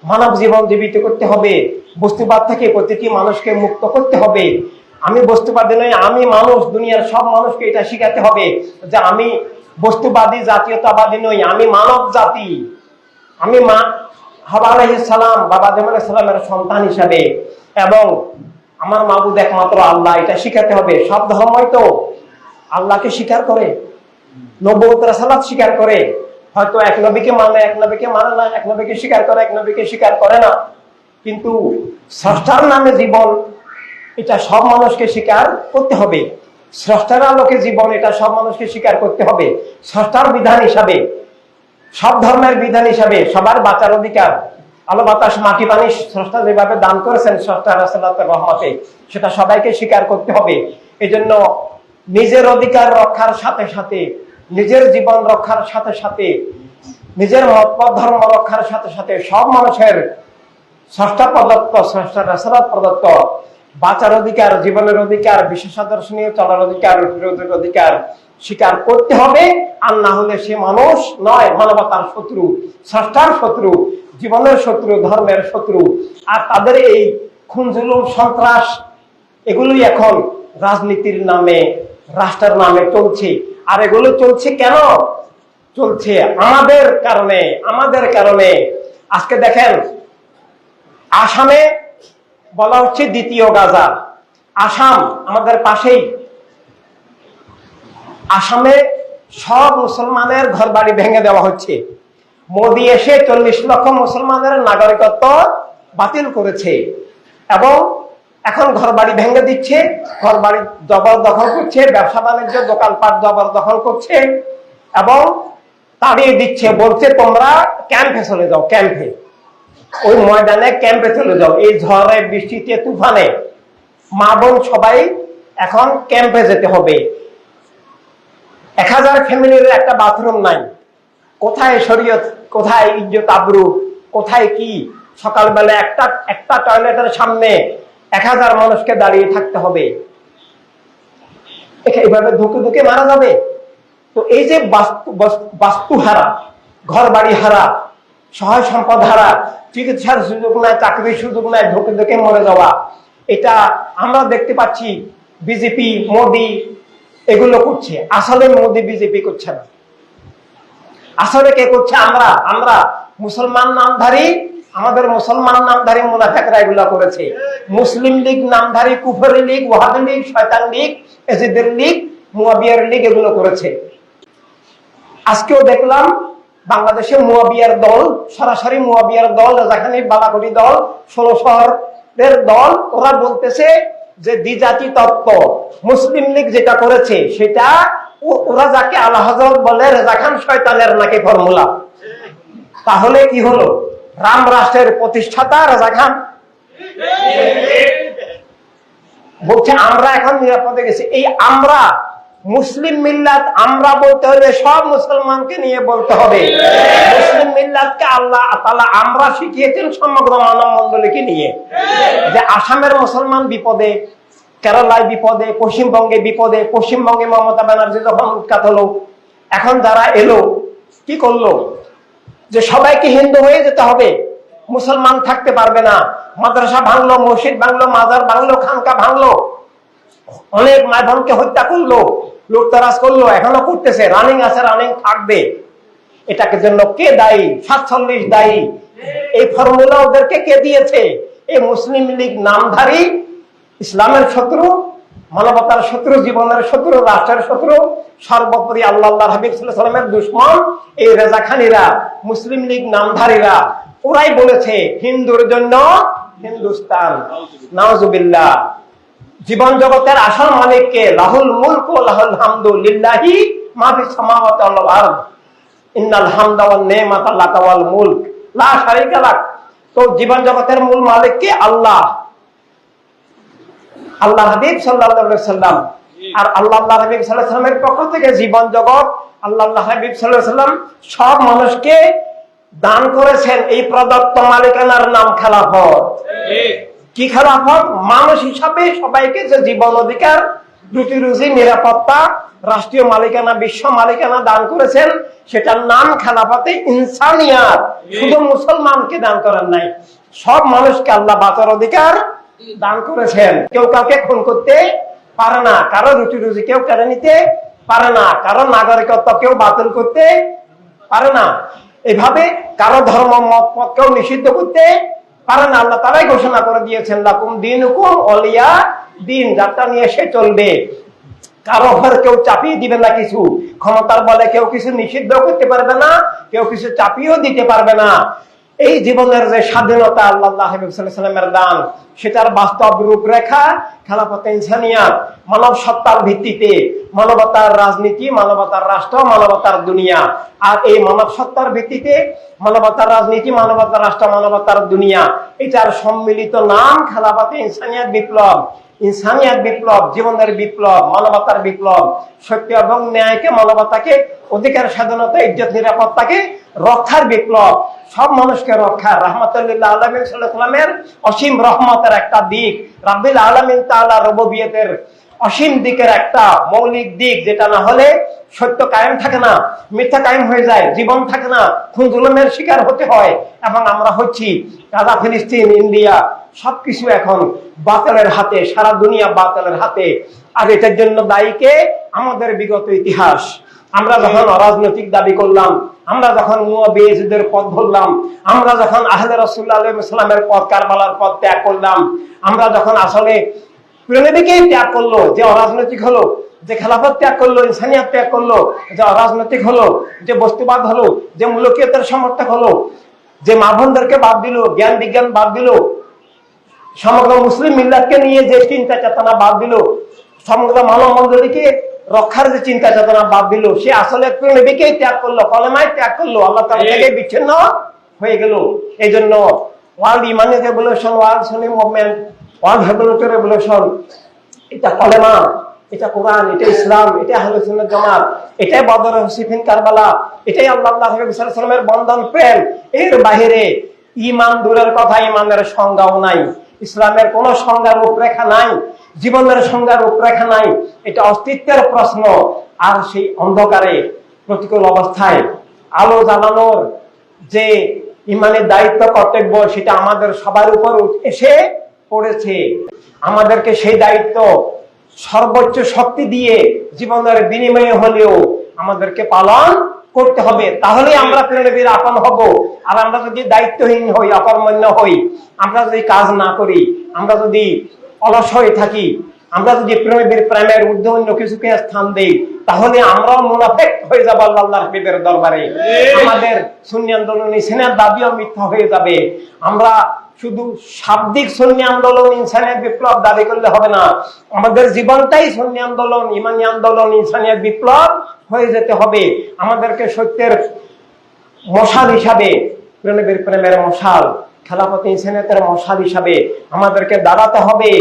মানব জীবন জীবিত করতে হবে, বস্তুবাদ থেকে প্রতিটি মানুষকে মুক্ত করতে হবে। আমি বস্তুবাদী নই, আমি মানুষ, দুনিয়ার সব মানুষকে এটা শিখাতে হবে যে আমি বস্তুবাদী জাতীয়তাবাদী নই, আমি মানব জাতি। আমি হাওয়া আলাইহিস সালাম, বাবা আদম আলাইহিস সালামের সন্তান হিসাবে, এবং আমার মাবুদ একমাত্র আল্লাহ, এটা শিখাতে হবে। সব ধর্মই তো আল্লাহকে স্বীকার করে, নবুয়ত রাসালাত স্বীকার করে, হয়তো এক নবীকে মানে এক নবীকে মানে না, এক নবীকে স্বীকার করে এক নবীকে স্বীকার করে না, কিন্তু স্রষ্টার নামে জীবন এটা সব মানুষকে স্বীকার করতে হবে। স্রষ্টার আলোকে জীবন এটা সব মানুষকে স্বীকার করতে হবে। স্রষ্টার বিধান হিসাবে, সব ধর্মের বিধান হিসাবে সবার বাঁচার অধিকার। আলো বাতাস মাটি পানি স্রষ্টা যেভাবে দান করেছেন স্রষ্টা রাসূলুল্লাহর রহমতে, সেটা সবাইকে স্বীকার করতে হবে। এজন্য নিজের অধিকার রক্ষার সাথে সাথে, নিজের জীবন রক্ষার সাথে সাথে, নিজের মতপথ ধর্ম রক্ষার সাথে সাথে সব মানুষের স্রষ্টা প্রদত্ত, স্রষ্টা রাসূলুল্লাহ প্রদত্ত বাঁচার অধিকার, জীবনের অধিকার, বিশেষ আদর্শ নিয়ে চলার অধিকার, বিরোধের অধিকার স্বীকার করতে হবে। আর না হলে সে মানুষ নয়, মানবতার শত্রু, স্রষ্টার শত্রু, জীবনের শত্রু, ধর্মের শত্রু। আর তাদের এই খুন জুলুম সন্ত্রাস এগুলোই এখন রাজনীতির নামে, রাষ্ট্রের নামে চলছে। আর এগুলো চলছে কেন? চলছে আমাদের কারণে, আমাদের কারণে। আজকে দেখেন আসামে বলা হচ্ছে দ্বিতীয় গাজা। আসাম আমাদের পাশেই। আসামে সব মুসলমানের ঘর বাড়ি ভেঙে দেওয়া হচ্ছে। মোদী এসে 40 লক্ষ মুসলমানের নাগরিকত্ব বাতিল করেছে এবং এখন ঘর বাড়ি ভেঙে দিচ্ছে, ঘর বাড়ি জবরদখল করছে, ব্যবসা বাণিজ্য দোকানপাট জবরদখল করছে এবং তাড়িয়ে দিচ্ছে। বলছে তোমরা ক্যাম্পে চলে যাও, ক্যাম্পে, ওই ময়দানে ক্যাম্পে চলে যাও। এই ঝড়ে বৃষ্টিতে তুফানে মা বোন সবাই এখন ক্যাম্পে যেতে হবে। 1000 ফ্যামিলির একটা বাথরুম নাই। কোথায় শরীয়ত, কোথায় ইজ্জত আবরু, কোথায় কি? সকালবেলা একটা টয়লেটের সামনে 1000 মানুষকে দাঁড়িয়ে থাকতে হবে। এইভাবে ধুকে ধুকে মারা যাবে। তো এই যে বাস্তু হারা, ঘর বাড়ি হারা, সহায় সম্পদ হারা, চিকিৎসার সুযোগ নাই, চাকরির সুযোগ নাই, ধুকে ধুকে মরে যাওয়া, এটা আমরা দেখতে পাচ্ছি বিজেপি, মোদী এগুলো করছে। আসলে মোদী বিজেপি করছে না, আসলে কে করছে? আমরা মুসলমান নামধারী, আমাদের মুসলমান নামধারী মুনাফিকরা এগুলো করেছে। মুসলিম লীগ নামধারী কুফরি লীগ, ওয়াহাবি লীগ, শয়তান লীগ, এজিদের লীগ, মুয়াবিয়ার লীগ এগুলো করেছে। আজকেও দেখলাম বাংলাদেশে মুয়াবিয়ার দল, সরাসরি মুয়াবিয়ার দল, রাজাখানী বালাকড়ি দল, 16 শহরের দল, ওরা বলতেছে যে দ্বিজাতি তত্ত্ব মুসলিম লীগ যেটা করেছে সেটা ওরা যাকে আলা হযরত বলে রেজা খান শয়তানের নাকি ফর্মুলা। তাহলে কি হলো? রাম রাষ্ট্রের প্রতিষ্ঠাতা রেজা খান বলছে আমরা এখন নিরাপদে গেছি। এই আমরা মুসলিম মিল্লাত, আমরা বলতে হলে সব মুসলমানকে নিয়ে বলতে হবে। মুসলিম মিল্লাতকে আল্লাহ তাআলা আমরা শিখিয়েছেন সমগ্র মানব মণ্ডলীকে নিয়ে। যে আসামের মুসলমান বিপদে, কেরালায় বিপদে, পশ্চিমবঙ্গে বিপদে, পশ্চিমবঙ্গে মমতা ব্যানার্জি যখন উৎখাত হলো, এখন যারা এলো কি করলো? যে সবাইকে হিন্দু হয়ে যেতে হবে, মুসলমান থাকতে পারবে না। মাদ্রাসা ভাঙলো, মসজিদ ভাঙলো, মাজার ভাঙলো, খানকা ভাঙলো, অনেক মা বোনকে হত্যা করলো, লুটতরাজ করলো, এখনো করতেছে, রানিং আছে, রানিং থাকবে। এটাকে জন্য কে দায়ী? 47 দায়ী। এই ফর্মুলা ওদেরকে কে দিয়েছে? এই মুসলিম লীগ নামধারী, ইসলামের শত্রু, মানবতার শত্রু, জীবনের শত্রু, রাষ্ট্রের শত্রু, সর্বোপরি আল্লাহ হাবিব সাল্লাল্লাহু আলাইহি ওয়াসাল্লামের দুশমন এই রেজাখানীরা, মুসলিম লীগ নামধারীরা, ওরাই বলেছে হিন্দুর জন্য হিন্দুস্তান। নাউজুবিল্লাহ। জীবন জগতের আসল মালিককে, লাহুল মুলক ওয়া লাহুল হামদু লিল্লাহি মা ফিস সামাওয়াতি ওয়াল আরদ, ইন্নাল হামদা ওয়ান নি'মাতা লাকা ওয়াল মুলক লা শারীকা লাক। তো জীবন জগতের মূল মালিক কে? আল্লাহ, আল্লাহ হাবিব সাল্লাল্লাহু আলাইহি সাল্লাম। আর আল্লাহ হাবিব সাল্লাল্লাহু আলাইহি সাল্লামের পক্ষ থেকে জীবন জগৎ, আল্লাহ হাবিব সাল্লাল্লাহু আলাইহি সাল্লাম সব মানুষকে দান করেছেন এই প্রদত্ত মালিকানার নাম খেলাফত। কি খেলাফত? মানুষ হিসাবে সবাইকে যে জীবন অধিকার রুটি রুজি নিরাপত্তা রাষ্ট্রীয় মালিকানা বিশ্ব মালিকানা দান করেছেন, সেটার নাম খেলাফতে ইনসানিয়াত। শুধু মুসলমানকে দান করেন নাই, সব মানুষকে আল্লাহ বাঁচার অধিকার দান করেছেন। কেউ কাউকে খুন করতে পারে না, কারো রুটি রুজি কেউ কেড়ে নিতে পারে না, কারো নাগরিকত্ব কেউ বাতিল করতে পারে না, এভাবে কারো ধর্ম মত পথ কেউ নিষিদ্ধ করতে পারে না। আল্লাহ তারাই ঘোষণা করে দিয়েছেন লাকুম দীনুকুম ওয়ালিয়া দিন, যাত্রা নিয়ে সে চলবে। কারো উপর কেউ চাপিয়ে দিবে না কিছু, ক্ষমতার বলে কেউ কিছু নিষিদ্ধ করতে পারবে না, কেউ কিছু চাপিয়েও দিতে পারবে না। এই জীবনের যে স্বাধীনতা আল্লাহ হাবিব সাল্লাল্লাহু আলাইহি ওয়াসাল্লামের দান, সেটার বাস্তব রূপরেখা খেলাফতে ইনসানিয়াত। মানব সত্তার ভিত্তিতে মানবতার রাজনীতি, মানবতার রাষ্ট্র, মানবতার দুনিয়া। আর এই মানব সত্তার ভিত্তিতে মানবতার রাজনীতি, মানবতার রাষ্ট্র, মানবতার দুনিয়া, এটার সম্মিলিত নাম খেলাফতে ইনসানিয়াত বিপ্লব। ইনসানিয়াত বিপ্লব, জীবনের বিপ্লব, মানবতার বিপ্লব, সত্য এবং ন্যায়কে, মানবতাকে, অধিকার স্বাধীনতা ইজ্জত নিরাপত্তাকে রক্ষার বিপ্লব, সব মানুষকে রক্ষা। রাহমাতুল লিল আলামিন সাল্লাল্লাহু আলাইহি ওয়াসাল্লামের অসীম রহমতের একটা দিক, রাব্বিল আলামিন তাআলা রুবুবিয়তের অসীম দিকের একটা মৌলিক দিক, যেটা না হলে সত্য কায়েম থাকে না, মিথ্যা কায়েম হয়ে যায়, জীবন থাকে না, খুন জুলুমের শিকার হতে হয়। এবং আমরা হচ্ছি গাজা, ফিলিস্তিন, ইন্ডিয়া, সবকিছু এখন বাতিলের হাতে, সারা দুনিয়া বাতিলের হাতে। আর এটার জন্য দায়ীকে আমাদের বিগত ইতিহাস। আমরা যখন অরাজনৈতিক দাবি করলাম, আমরা যখন মুআবিয়াদের পথ ধরলাম, আমরা যখন আহলে রাসূলুল্লাহ আলাইহিস সালামের পথ, কারবালার পথ ত্যাগ করলাম, আমরা যখন আসলে প্রেমিকেই ত্যাগ করলো, যে অরাজনৈতিক হলো, যে খেলাফত ত্যাগ করলো, ইনসানিয়াত ত্যাগ করলো, যে অরাজনৈতিক হলো, যে বস্তুবাদ হলো, যে মূলকীয়তার সমর্থক হলো, যে মা বোনদেরকে বাদ দিল, জ্ঞান বিজ্ঞান বাদ দিল, সমগ্র মুসলিম মিল্লাতকে নিয়ে যে চিন্তা চেতনা বাদ দিল, সমগ্র মানব মণ্ডলীকে রক্ষার যে চিন্তা চেতনা বাদ দিল, সে আসলে নবীকেই ত্যাগ করলো, কলেমায় ত্যাগ করলো, আল্লাহ তাআলা থেকে বিচ্ছিন্ন হয়ে গেল। এই জন্য ওয়ার্ল্ড ইমানিক রেভলিউশন, ওয়ার্ল্ড সুন্নি মুভমেন্ট, ওয়ার্ল্ড রেভলিউশন রেভলিউশন, এটা কলেমা, এটা কোরআন, এটা ইসলাম, এটা আহলে সুন্নাত জামাত, এটাই বদর, সিফিন, কারবালা, এটাই আল্লাহ হাবিব সাল্লাল্লাহু আলাইহি ওয়াসাল্লামের বন্ধন, প্রেম। এর বাইরে ঈমান দূরের কথা, ঈমানের সংজ্ঞাও নাই, ইসলামের কোন সংজ্ঞার রূপরেখা নাই, জীবনের সংজ্ঞার রূপরেখা নাই। এটা অস্তিত্বের প্রশ্ন। আর সেই অন্ধকারে প্রতিকূল অবস্থায় আলো জ্বালানোর যে ইমানের দায়িত্ব, কর্তব্য, সেটা আমাদের সবার উপর এসে পড়েছে। আমাদেরকে সেই দায়িত্ব সর্বোচ্চ শক্তি দিয়ে জীবনের বিনিময়ে হলেও আমাদেরকে পালন করতে হবে, তাহলে আমরা নবীর আপন হব। আর আমরা যদি দায়িত্বহীন হই, অকর্মণ্য হই, আমরা যদি কাজ না করি, আমরা যদি অলস হয়ে থাকি, আমরা যদি নবীর প্রেমের ঊর্ধ্বে অন্য কিছুকে স্থান দেই, তাহলে আমরাও মুনাফিক হয়ে যাব আল্লাহর হাবিবের দরবারে। আমাদের সুন্নি আন্দোলন, ইনসানিয়াত দাবিও মিথ্যা হয়ে যাবে। আমরা শুধু শাব্দিক সুন্নি আন্দোলন, ইনসানিয়াত বিপ্লব দাবি করলে হবে না, আমাদের জীবনটাই সুন্নি আন্দোলন, ইমানি আন্দোলন, ইনসানিয়াত বিপ্লব হয়ে যেতে হবে। আমাদেরকে সত্যের মশাল হিসাবে, নবীর প্রেমের মশাল, খেলাফতে ইনসানিয়াতের মশাল হিসাবে আমাদেরকে দাঁড়াতে হবে।